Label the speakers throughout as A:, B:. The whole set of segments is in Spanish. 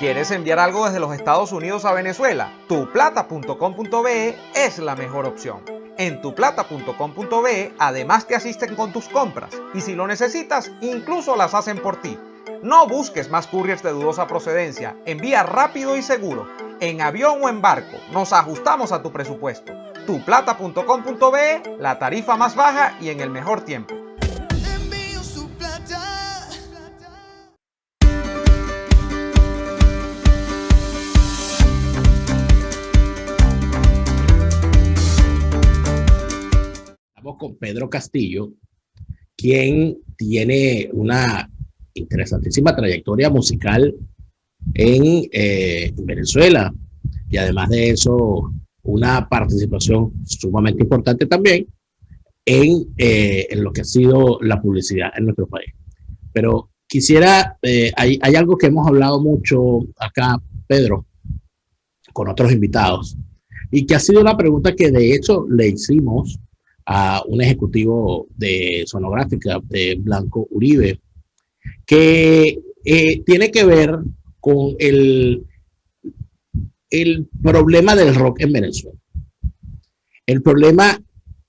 A: ¿Quieres enviar algo desde los Estados Unidos a Venezuela? Tuplata.com.be es la mejor opción. En tuplata.com.be además te asisten con tus compras y si lo necesitas, incluso las hacen por ti. No busques más couriers de dudosa procedencia, envía rápido y seguro. En avión o en barco, nos ajustamos a tu presupuesto. Tuplata.com.be, la tarifa más baja y en el mejor tiempo.
B: Estamos con Pedro Castillo, quien tiene una interesantísima trayectoria musical en Venezuela y además de eso una participación sumamente importante también en lo que ha sido la publicidad en nuestro país. Pero quisiera, hay algo que hemos hablado mucho acá, Pedro, con otros invitados, y que ha sido una pregunta que de hecho le hicimos a un ejecutivo de Sonográfica, de Blanco Uribe, que tiene que ver con el problema del rock en Venezuela. El problema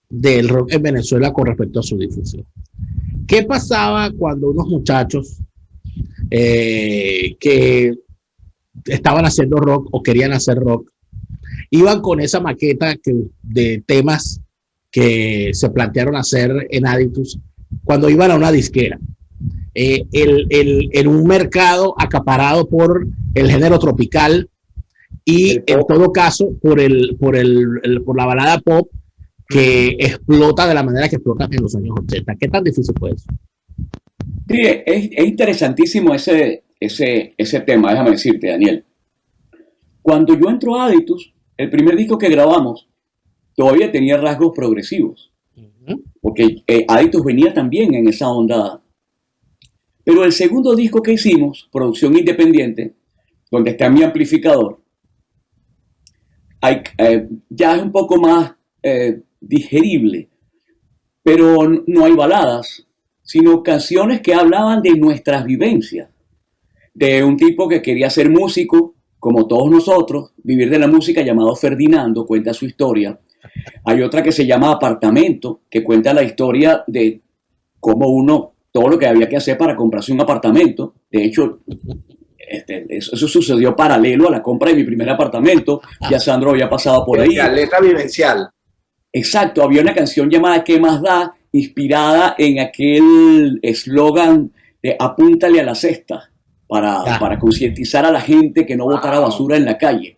B: del rock en Venezuela con respecto a su difusión. ¿Qué pasaba cuando unos muchachos que estaban haciendo rock o querían hacer rock iban con esa maqueta de temas que se plantearon hacer en Aditus cuando iban a una disquera? En un mercado acaparado por el género tropical y en todo caso por la balada pop que explota de la manera que explota en los años 80. ¿Qué tan difícil fue eso?
C: Sí, es interesantísimo ese tema, déjame decirte, Daniel. Cuando yo entro a Aditus, el primer disco que grabamos todavía tenía rasgos progresivos, porque Aditus venía también en esa onda. Pero el segundo disco que hicimos, producción independiente, donde está mi amplificador, ya es un poco más digerible, pero no hay baladas, sino canciones que hablaban de nuestras vivencias, de un tipo que quería ser músico, como todos nosotros, vivir de la música, llamado Ferdinando, cuenta su historia. Hay otra que se llama Apartamento, que cuenta la historia de cómo todo lo que había que hacer para comprarse un apartamento. De hecho, eso sucedió paralelo a la compra de mi primer apartamento. Ya Sandro había pasado por ahí.
D: La letra vivencial.
C: Exacto, había una canción llamada ¿Qué más da?, inspirada en aquel eslogan de apúntale a la cesta, para concientizar a la gente que no botara basura en la calle.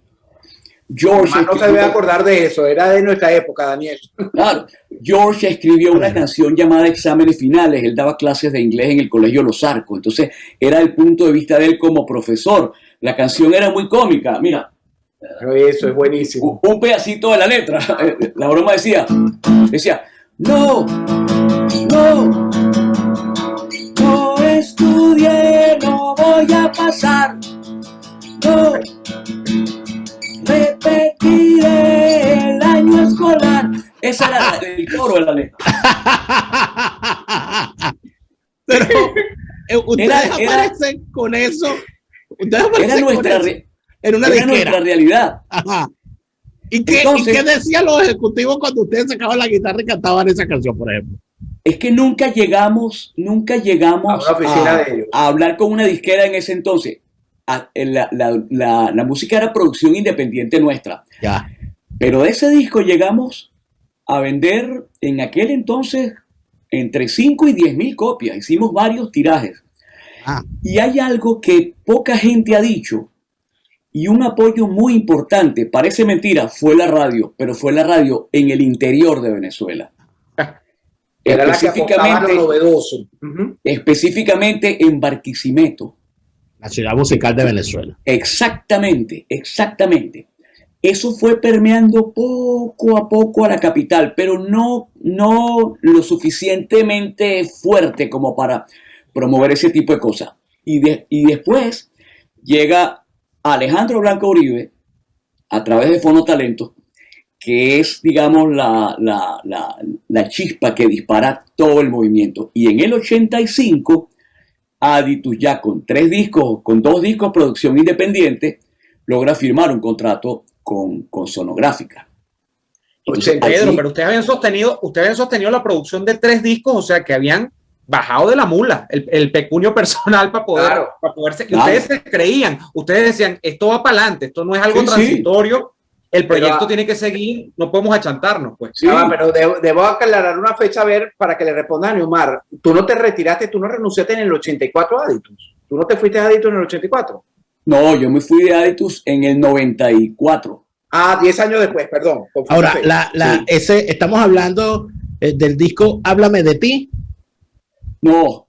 D: George no se debe acordar de eso, era de nuestra época, Daniel.
C: Claro, George escribió una canción llamada Exámenes Finales. Él daba clases de inglés en el Colegio Los Arcos, entonces era el punto de vista de él como profesor. La canción era muy cómica, mira.
D: Eso es buenísimo.
C: Un pedacito de la letra. La broma decía, no estudié, no voy a pasar, no repetiré el año escolar. Esa era el coro de la letra.
B: Pero ustedes aparecen con eso.
C: Era nuestra realidad.
B: Ajá. ¿Y qué decían los ejecutivos cuando ustedes sacaban la guitarra y cantaban esa canción, por ejemplo?
C: Es que nunca llegamos a hablar con una disquera en ese entonces. La música era producción independiente nuestra.
B: Ya.
C: Pero de ese disco llegamos a vender en aquel entonces entre 5 y 10,000 copias. Hicimos varios tirajes. Y hay algo que poca gente ha dicho y un apoyo muy importante, parece mentira, fue la radio, pero fue la radio en el interior de Venezuela.
D: Era la que apostaba lo novedoso.
C: Específicamente en Barquisimeto.
B: La ciudad musical de Venezuela.
C: Exactamente. Eso fue permeando poco a poco a la capital, pero no lo suficientemente fuerte como para promover ese tipo de cosas. Y después llega Alejandro Blanco Uribe a través de Fono Talento, que es, digamos, la chispa que dispara todo el movimiento. Y en el 85 Aditus ya con 3 discos, con 2 discos, producción independiente, logra firmar un contrato con Sonográfica.
A: Entonces, Pedro, pero ustedes habían sostenido la producción de 3 discos, o sea que habían bajado de la mula el pecunio personal para poderse, y ustedes se creían, ustedes decían, esto va para adelante, esto no es algo transitorio, el proyecto tiene que seguir, no podemos achantarnos, pues.
D: Sí. Pero debo aclarar una fecha, a ver, para que le responda a Neomar. Tú no te retiraste, tú no renunciaste en el 84 a Aditus. ¿Tú no te fuiste a Aditus en el 84?
C: No, yo me fui de Aditus en el 94.
D: 10 años después, perdón.
B: Ahora, estamos hablando del disco Háblame de ti.
C: No,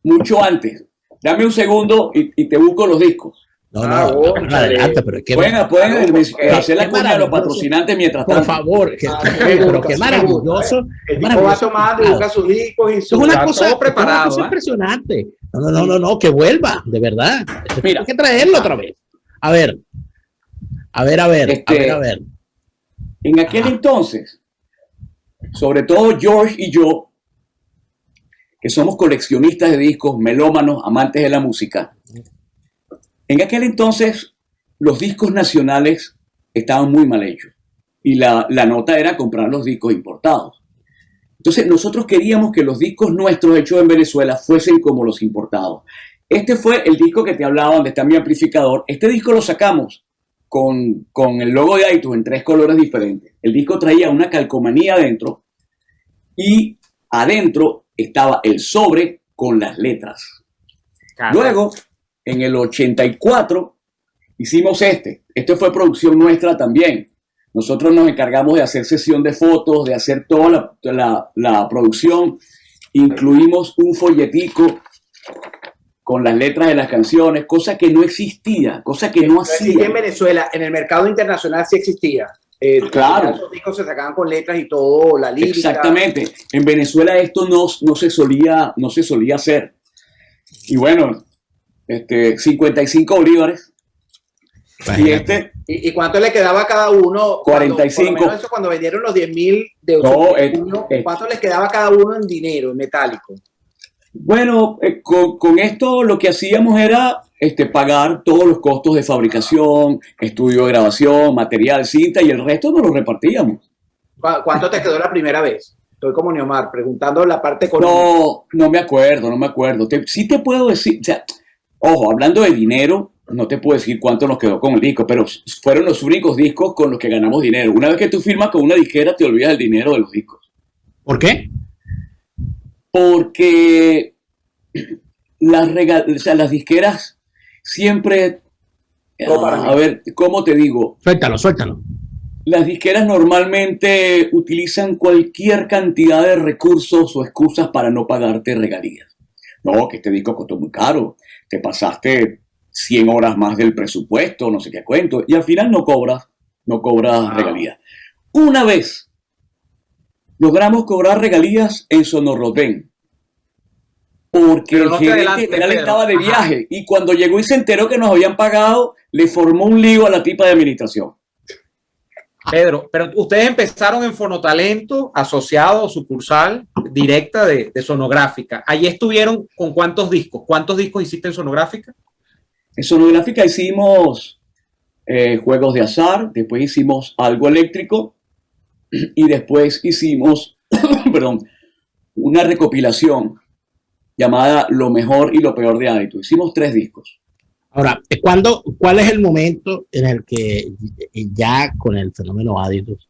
C: mucho antes. Dame un segundo y te busco los discos.
B: Adelante, pero qué
C: pueden hacer la cuña de los patrocinantes mientras tanto.
B: Por favor, pero qué maravilloso.
D: El disco va tomando, busca sus discos y
B: es una cosa
A: preparada.
B: Impresionante. No, que vuelva, de verdad.
C: Mira,
B: hay que traerlo otra vez. A ver.
C: En aquel entonces, sobre todo George y yo, que somos coleccionistas de discos, melómanos, amantes de la música, en aquel entonces los discos nacionales estaban muy mal hechos y la nota era comprar los discos importados. Entonces nosotros queríamos que los discos nuestros hechos en Venezuela fuesen como los importados. Este fue el disco que te hablaba, donde está mi amplificador. Este disco lo sacamos con el logo de iTunes en 3 colores diferentes. El disco traía una calcomanía adentro y adentro estaba el sobre con las letras. Luego, en el 84, hicimos este. Este fue producción nuestra también. Nosotros nos encargamos de hacer sesión de fotos, de hacer toda la producción. Incluimos un folletico con las letras de las canciones, cosa que no existía, cosa que no hacía.
D: En Venezuela, en el mercado internacional sí existía.
C: Claro.
D: Los discos se sacaban con letras y todo, la lírica.
C: Exactamente. En Venezuela esto no se solía hacer. Y bueno, 55 bolívares.
D: ¿Y cuánto le quedaba a cada uno?
C: 45.
D: Eso cuando vendieron los 10.000 de ¿cuánto les quedaba a cada uno en dinero, en metálico?
C: Bueno, con esto lo que hacíamos era pagar todos los costos de fabricación, estudio de grabación, material, cinta, y el resto nos lo repartíamos.
D: ¿Cuánto te quedó la primera vez? Estoy como Neomar, preguntando la parte económica.
C: No me acuerdo. Sí te puedo decir, o sea, ojo, hablando de dinero, no te puedo decir cuánto nos quedó con el disco, pero fueron los únicos discos con los que ganamos dinero. Una vez que tú firmas con una disquera, te olvidas del dinero de los discos.
B: ¿Por qué?
C: Porque las disqueras siempre... a ver, ¿cómo te digo?
B: Suéltalo.
C: Las disqueras normalmente utilizan cualquier cantidad de recursos o excusas para no pagarte regalías. No, que este disco costó muy caro, te pasaste 100 horas más del presupuesto, no sé qué cuento, y al final no cobras regalías. Una vez logramos cobrar regalías en Sonorrodén, porque el gerente general estaba de viaje, y cuando llegó y se enteró que nos habían pagado, le formó un lío a la tipa de administración.
A: Pedro, pero ustedes empezaron en Fonotalento, asociado o sucursal directa de Sonográfica. Allí estuvieron con ¿cuántos discos? ¿Cuántos discos hiciste en Sonográfica?
C: En Sonográfica hicimos juegos de azar, después hicimos algo eléctrico y después hicimos una recopilación llamada Lo mejor y lo peor de Aditus. Hicimos 3 discos.
B: Ahora, ¿cuál es el momento en el que ya con el fenómeno Aditus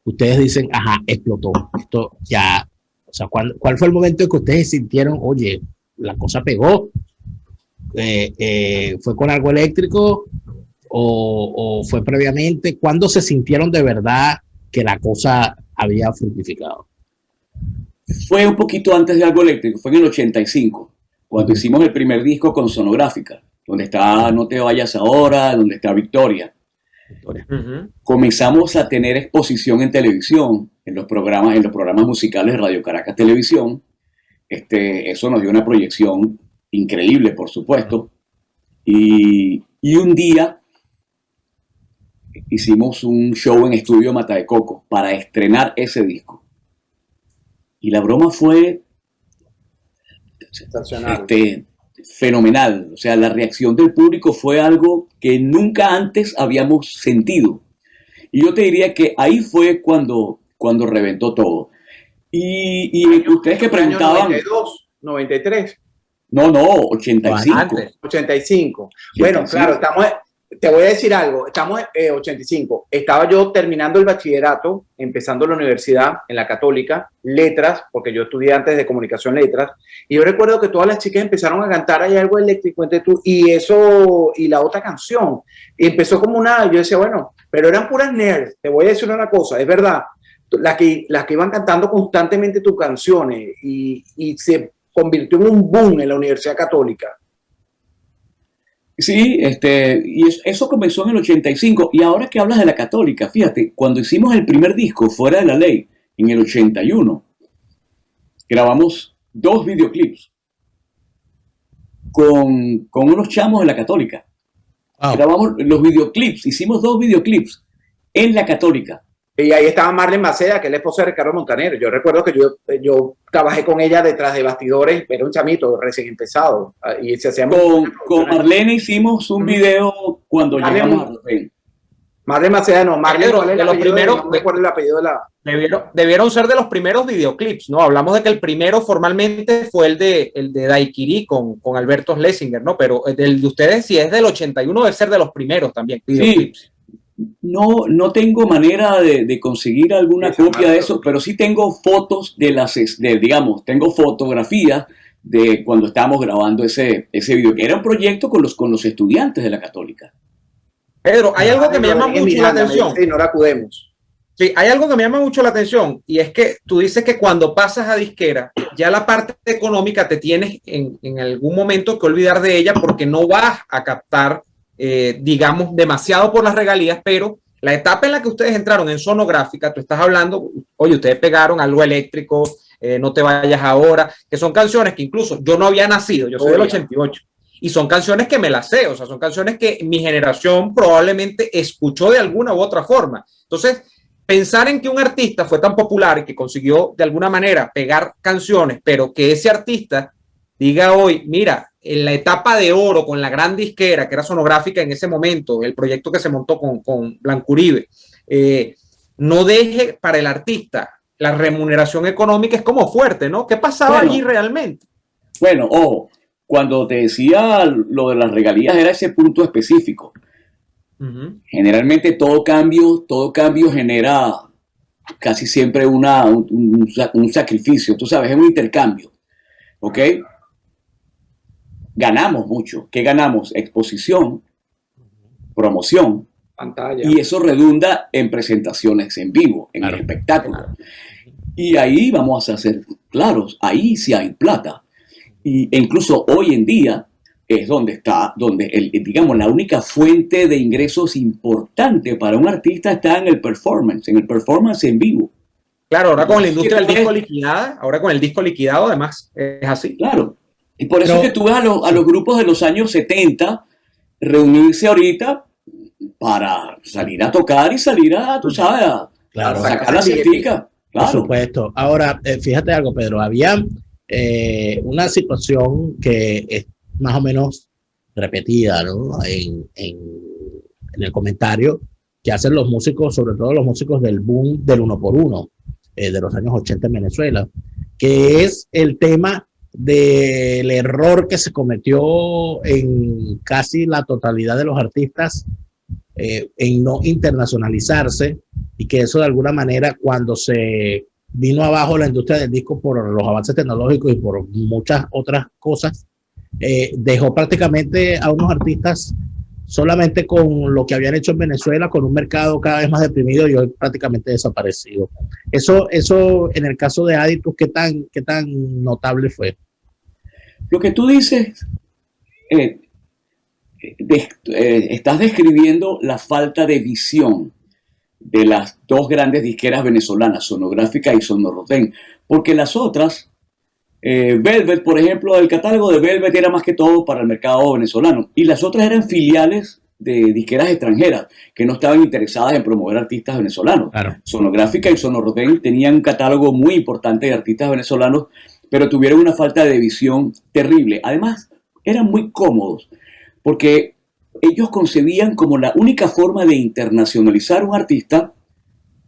B: ustedes dicen, explotó, esto ya, o sea, ¿cuál fue el momento en que ustedes sintieron, oye, la cosa pegó? ¿Fue con algo eléctrico o fue previamente? ¿Cuándo se sintieron de verdad que la cosa había fructificado?
C: Fue un poquito antes de algo eléctrico, fue en el 85, cuando hicimos el primer disco con Sonográfica, donde está No te vayas ahora, donde está Victoria. Comenzamos a tener exposición en televisión, en los programas musicales de Radio Caracas Televisión. Eso nos dio una proyección increíble, por supuesto. Y un día hicimos un show en Estudio Mata de Coco para estrenar ese disco. Y la broma fue,
D: Sensacional.
C: Fenomenal. O sea, la reacción del público fue algo que nunca antes habíamos sentido. Y yo te diría que ahí fue cuando reventó todo. Y ustedes que preguntaban...
D: 92, 93.
C: No, 85.
D: Antes, 85. Bueno, claro, te voy a decir algo, estamos en 85. Estaba yo terminando el bachillerato, empezando la universidad en la Católica, letras, porque yo estudié antes de comunicación letras, y yo recuerdo que todas las chicas empezaron a cantar Hay algo eléctrico entre tú, y eso, y la otra canción, y empezó como yo decía, bueno, pero eran puras nerds. Te voy a decir una cosa, es verdad, las que iban cantando constantemente tus canciones, y se convirtió en un boom en la Universidad Católica.
C: Sí, y eso comenzó en el 85. Y ahora que hablas de la Católica, fíjate, cuando hicimos el primer disco, Fuera de la Ley, en el 81, grabamos 2 videoclips con unos chamos de la Católica. Wow. Grabamos los videoclips, hicimos 2 videoclips en la Católica.
D: Y ahí estaba Marlene Maceda, que es la esposa de Ricardo Montaner. Yo recuerdo que yo trabajé con ella detrás de bastidores, era un chamito recién empezado. Y se hacía
C: con Marlene hicimos un video cuando llegamos a Rotén.
D: Marlene Maceda, no, Marlene
A: de los primeros,
D: no recuerdo el apellido de la...
A: Debieron ser de los primeros videoclips, ¿no? Hablamos de que el primero formalmente fue el de Daiquiri con Alberto Schlesinger, ¿no? Pero el de ustedes, si es del 81, debe ser de los primeros también, videoclips. Sí.
C: No tengo manera de conseguir alguna copia de eso, pero sí tengo fotos tengo fotografías de cuando estábamos grabando ese video, que era un proyecto con los estudiantes de la Católica.
A: Pedro, hay algo que me llama mucho la atención.
D: Sí, no la acudemos.
A: Sí, hay algo que me llama mucho la atención, y es que tú dices que cuando pasas a disquera, ya la parte económica te tienes en algún momento que olvidar de ella, porque no vas a captar digamos, demasiado por las regalías, pero la etapa en la que ustedes entraron en Sonográfica, tú estás hablando, oye, ustedes pegaron Algo Eléctrico, No te vayas ahora, que son canciones que incluso yo no había nacido, yo soy del 88, y son canciones que me las sé, o sea, son canciones que mi generación probablemente escuchó de alguna u otra forma. Entonces, pensar en que un artista fue tan popular y que consiguió de alguna manera pegar canciones, pero que ese artista diga hoy, mira, en la etapa de oro con la gran disquera, que era Sonográfica en ese momento, el proyecto que se montó con Blanco Uribe, no deje para el artista la remuneración económica, es como fuerte, ¿no? ¿Qué pasaba allí realmente?
C: Bueno, cuando te decía lo de las regalías era ese punto específico. Generalmente todo cambio genera casi siempre un sacrificio, tú sabes, es un intercambio, ¿ok? Ganamos mucho. ¿Qué ganamos? Exposición, promoción,
D: pantalla.
C: Y eso redunda en presentaciones en vivo, en el espectáculo. Claro. Y ahí vamos a ser claros, ahí sí hay plata. E incluso hoy en día es donde digamos, la única fuente de ingresos importante para un artista está en el performance en vivo.
A: Claro, ahora con la industria del disco liquidada, además es así.
C: Claro. Y por eso es que tú ves a los grupos de los años 70 reunirse ahorita para salir a tocar y salir tú sabes, a sacar la científica.
B: Claro. Por supuesto. Ahora, fíjate algo, Pedro. Había una situación que es más o menos repetida, ¿no? En el comentario que hacen los músicos, sobre todo los músicos del boom del 1x1 de los años 80 en Venezuela, que es el tema del error que se cometió en casi la totalidad de los artistas en no internacionalizarse, y que eso de alguna manera, cuando se vino abajo la industria del disco por los avances tecnológicos y por muchas otras cosas, dejó prácticamente a unos artistas solamente con lo que habían hecho en Venezuela, con un mercado cada vez más deprimido y hoy prácticamente desaparecido. Eso en el caso de Aditus, ¿qué tan notable fue?
C: Lo que tú dices, estás describiendo la falta de visión de las 2 grandes disqueras venezolanas, Sonográfica y Sonorrotén, porque las otras, Velvet, por ejemplo, el catálogo de Velvet era más que todo para el mercado venezolano, y las otras eran filiales de disqueras extranjeras que no estaban interesadas en promover artistas venezolanos. Claro. Sonográfica y Sonorrotén tenían un catálogo muy importante de artistas venezolanos, pero tuvieron una falta de visión terrible. Además, eran muy cómodos, porque ellos concebían como la única forma de internacionalizar a un artista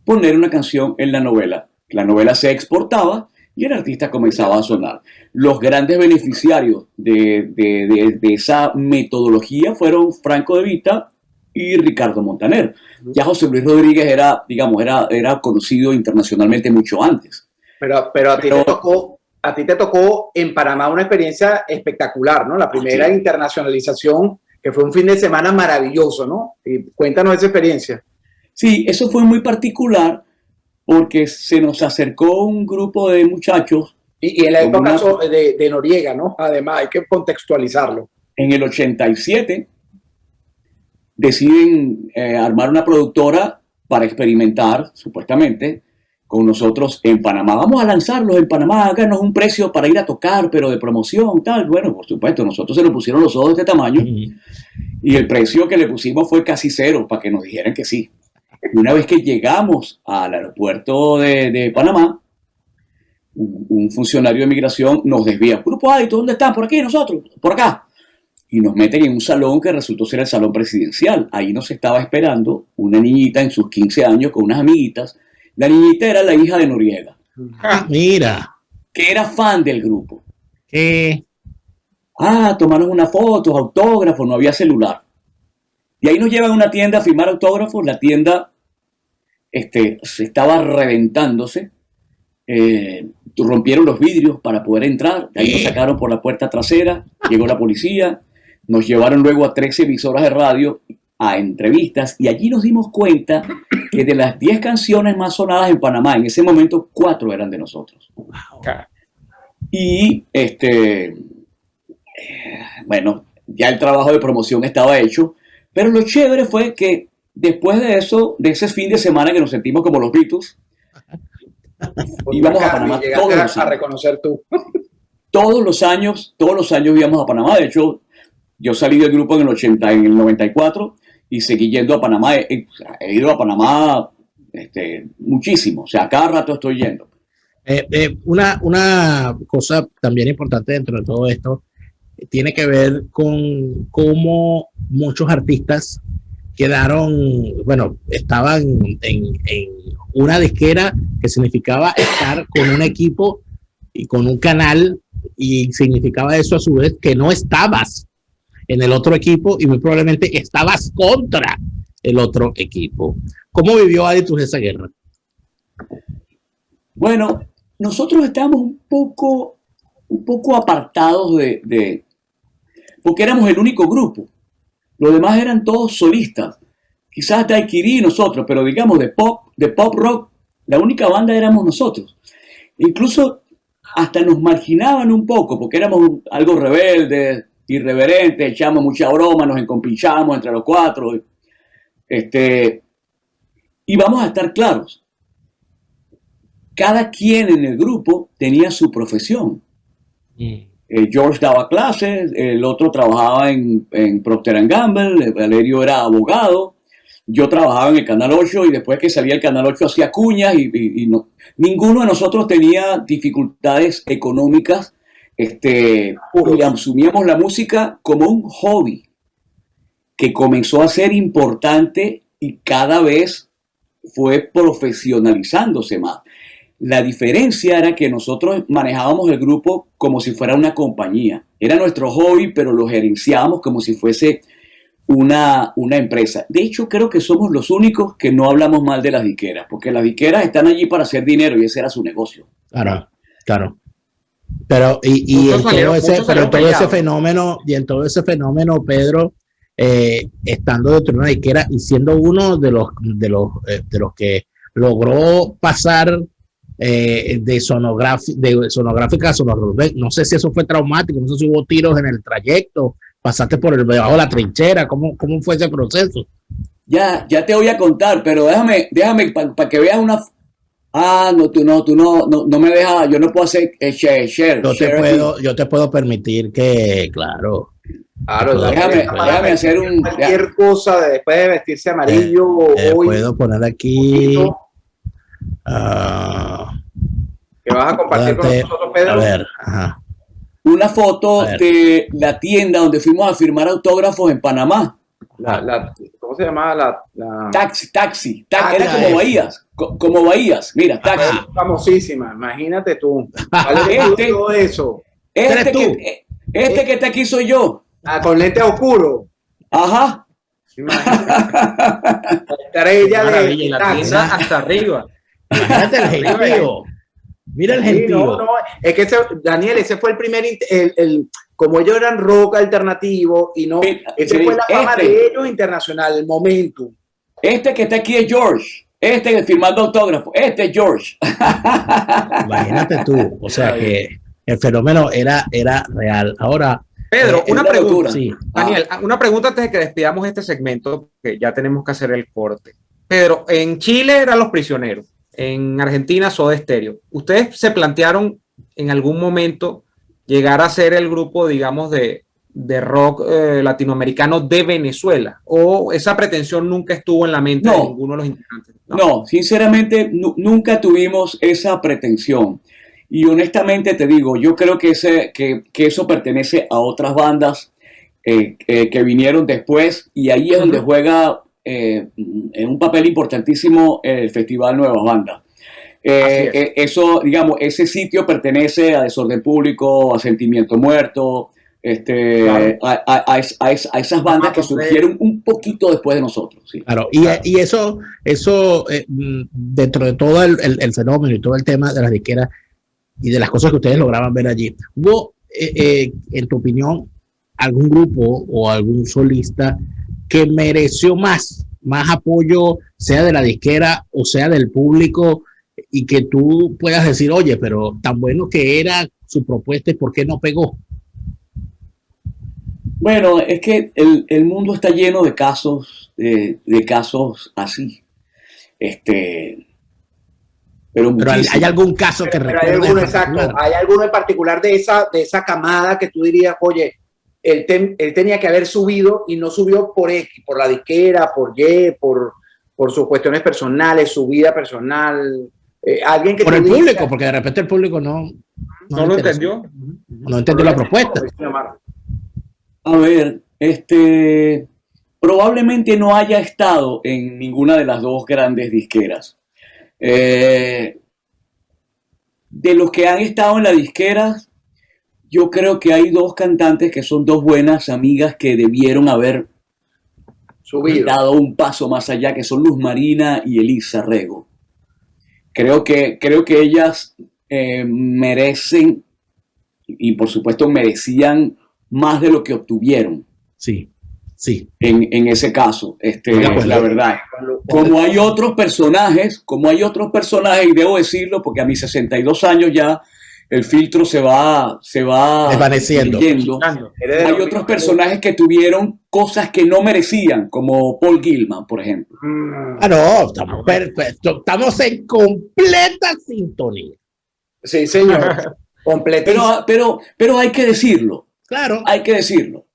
C: poner una canción en la novela. La novela se exportaba y el artista comenzaba a sonar. Los grandes beneficiarios de esa metodología fueron Franco De Vita y Ricardo Montaner. Ya José Luis Rodríguez era conocido internacionalmente mucho antes.
D: Pero a ti te tocó en Panamá una experiencia espectacular, ¿no? La primera internacionalización, que fue un fin de semana maravilloso, ¿no? Y cuéntanos esa experiencia.
C: Sí, eso fue muy particular porque se nos acercó un grupo de muchachos.
D: Y en la época de Noriega, ¿no? Además, hay que contextualizarlo.
C: En el 87 deciden armar una productora para experimentar, supuestamente, con nosotros en Panamá. Vamos a lanzarlos en Panamá, háganos un precio para ir a tocar, pero de promoción, tal. Bueno, por supuesto, nosotros se nos pusieron los ojos de este tamaño y el precio que le pusimos fue casi cero para que nos dijeran que sí. Y una vez que llegamos al aeropuerto de Panamá, un funcionario de migración nos desvía. Grupo Adito, ¿dónde están? Por aquí, nosotros, por acá. Y nos meten en un salón que resultó ser el salón presidencial. Ahí nos estaba esperando una niñita en sus 15 años con unas amiguitas. La niñita era la hija de Noriega.
B: Mira.
C: Que era fan del grupo.
B: Ah,
C: tomaron unas fotos, autógrafos, no había celular. Y ahí nos llevan a una tienda a firmar autógrafos. La tienda se estaba reventándose. Rompieron los vidrios para poder entrar. De ahí nos sacaron por la puerta trasera. Llegó la policía. Nos llevaron luego a 13 emisoras de radio a entrevistas. Y allí nos dimos cuenta que de las 10 canciones más sonadas en Panamá, en ese momento 4 eran de nosotros. Y bueno, ya el trabajo de promoción estaba hecho. Pero lo chévere fue que después de eso, de ese fin de semana que nos sentimos como los Beatles, íbamos a Panamá todos los años.
D: A reconocer tú.
C: Todos los años íbamos a Panamá. De hecho, yo salí del grupo en el 94 y seguí yendo a Panamá. He ido a Panamá muchísimo. O sea, cada rato estoy yendo.
B: Una cosa también importante dentro de todo esto tiene que ver con cómo muchos artistas estaban en una disquera que significaba estar con un equipo y con un canal, y significaba eso a su vez que no estabas en el otro equipo y muy probablemente estabas contra el otro equipo. ¿Cómo vivió Aditus esa guerra?
C: Bueno, nosotros estábamos un poco apartados porque éramos el único grupo. Los demás eran todos solistas. Quizás Daiquiri y nosotros, pero digamos de pop rock, la única banda éramos nosotros. Incluso hasta nos marginaban un poco porque éramos algo rebeldes, irreverentes, echamos mucha broma, nos encompinchamos entre los 4. Y vamos a estar claros. Cada quien en el grupo tenía su profesión. George daba clases, el otro trabajaba en Procter & Gamble, Valerio era abogado, yo trabajaba en el Canal 8 y después que salía el Canal 8 hacía cuñas y no, ninguno de nosotros tenía dificultades económicas. Y asumíamos la música como un hobby que comenzó a ser importante y cada vez fue profesionalizándose más. La diferencia era que nosotros manejábamos el grupo como si fuera una compañía. Era nuestro hobby, pero lo gerenciábamos como si fuese una empresa. De hecho, creo que somos los únicos que no hablamos mal de las disqueras, porque las disqueras están allí para hacer dinero y ese era su negocio.
B: Claro. Pero en todo ese fenómeno, Pedro, estando dentro de una disquera y siendo uno de los que logró pasar de sonográfica a sonoros. No sé si eso fue traumático, no sé si hubo tiros en el trayecto, pasaste por debajo de la trinchera, ¿cómo fue ese proceso?
C: Ya te voy a contar, pero déjame para que veas una. Tú no me dejas, yo no puedo hacer share.
B: Yo te puedo permitir que, claro.
C: Déjame hacer
D: cualquier cosa después de vestirse amarillo.
B: Puedo poner aquí.
D: que vas a compartir con nosotros, Pedro.
B: A ver, ajá.
C: Una foto de la tienda donde fuimos a firmar autógrafos en Panamá.
D: ¿Cómo se llamaba la?
C: Taxi. Era como Bahías. Como Bahías. Mira, Taxi.
D: Famosísima, imagínate tú. ¿Vale todo eso?
C: Este que está aquí soy yo.
D: Con lente oscuro.
C: Ajá.
D: La estrella de
A: la
D: Taxi.
A: tienda hasta arriba.
B: Imagínate el gentío. Mira el gentío.
D: No, es que Daniel, ese fue el primer, como ellos eran rock alternativo y no, ese fue la fama de ellos internacional, el momentum.
C: Este que está aquí es George. Este firmando autógrafo. Este es George.
B: Imagínate tú. O sea que el fenómeno era real. Ahora,
A: Pedro, una pregunta.
B: Sí.
A: Daniel, una pregunta antes de que despidamos este segmento, que ya tenemos que hacer el corte. Pedro, en Chile eran Los Prisioneros, en Argentina Soda Stereo. ¿Ustedes se plantearon en algún momento llegar a ser el grupo, digamos, de rock latinoamericano de Venezuela? ¿O esa pretensión nunca estuvo en la mente de ninguno de los integrantes?
C: No, sinceramente nunca tuvimos esa pretensión. Y honestamente te digo, yo creo que eso pertenece a otras bandas que vinieron después, y ahí es donde juega un papel importantísimo el Festival Nuevas Bandas. Eso, digamos, ese sitio pertenece a Desorden Público, a Sentimiento Muerto, claro, a esas bandas que surgieron un poquito después de nosotros. Sí.
B: Claro, y eso dentro de todo el fenómeno y todo el tema de las disqueras y de las cosas que ustedes lograban ver allí, ¿hubo, en tu opinión, algún grupo o algún solista que mereció más apoyo, sea de la disquera o sea del público, y que tú puedas decir, oye, pero tan bueno que era su propuesta y por qué no pegó?
C: Bueno, es que el mundo está lleno de casos, de casos así. Pero
B: hay algún caso que recuerdes.
D: Hay alguno en particular de esa camada que tú dirías, oye, él tenía que haber subido y no subió por X, por la disquera, por Y, por sus cuestiones personales, su vida personal. Alguien que
B: por el público, porque de repente el público no
A: lo entendió.
B: No entendió la propuesta.
C: A ver, probablemente no haya estado en ninguna de las dos grandes disqueras. De los que han estado en la disquera, yo creo que hay dos cantantes que son dos buenas amigas que debieron haber dado un paso más allá, que son Luz Marina y Elisa Rego. Creo que ellas merecen, y por supuesto merecían más de lo que obtuvieron.
B: Sí.
C: En ese caso, la verdad. Como hay otros personajes, y debo decirlo porque a mis 62 años ya el filtro se va
B: desvaneciendo.
C: Hay otros personajes que tuvieron cosas que no merecían, como Paul Gilman, por ejemplo.
B: No, estamos perfectos, estamos en completa sintonía.
D: Sí, señor.
C: Pero hay que decirlo.
B: Claro.
C: Hay que decirlo.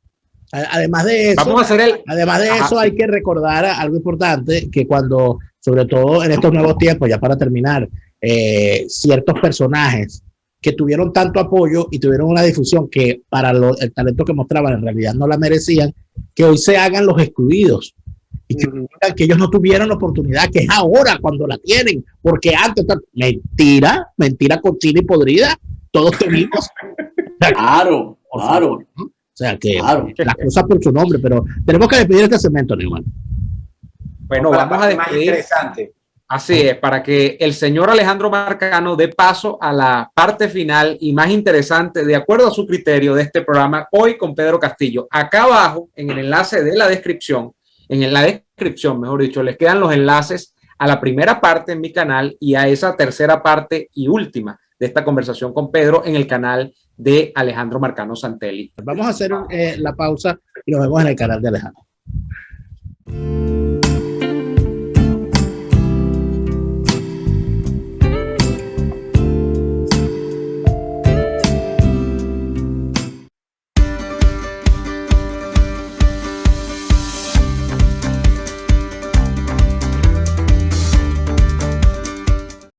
B: Además de eso, hay que recordar algo importante, que cuando, sobre todo en estos nuevos tiempos, ya para terminar, ciertos personajes que tuvieron tanto apoyo y tuvieron una difusión que para el talento que mostraban en realidad no la merecían, que hoy se hagan los excluidos y que ellos no tuvieron la oportunidad, que es ahora cuando la tienen, porque antes, mentira cochina y podrida, todos tuvimos.
C: Claro.
B: O sea que las cosas por su nombre, pero tenemos que despedir este segmento, Newman.
A: Bueno, vamos a despedir. Interesante. Así es, para que el señor Alejandro Marcano dé paso a la parte final y más interesante, de acuerdo a su criterio, de este programa, hoy con Pedro Castillo. Acá abajo, en el enlace de la descripción, mejor dicho, les quedan los enlaces a la primera parte en mi canal y a esa tercera parte y última de esta conversación con Pedro en el canal de Alejandro Marcano Santelli.
B: Vamos a hacer la pausa y nos vemos en el canal de Alejandro.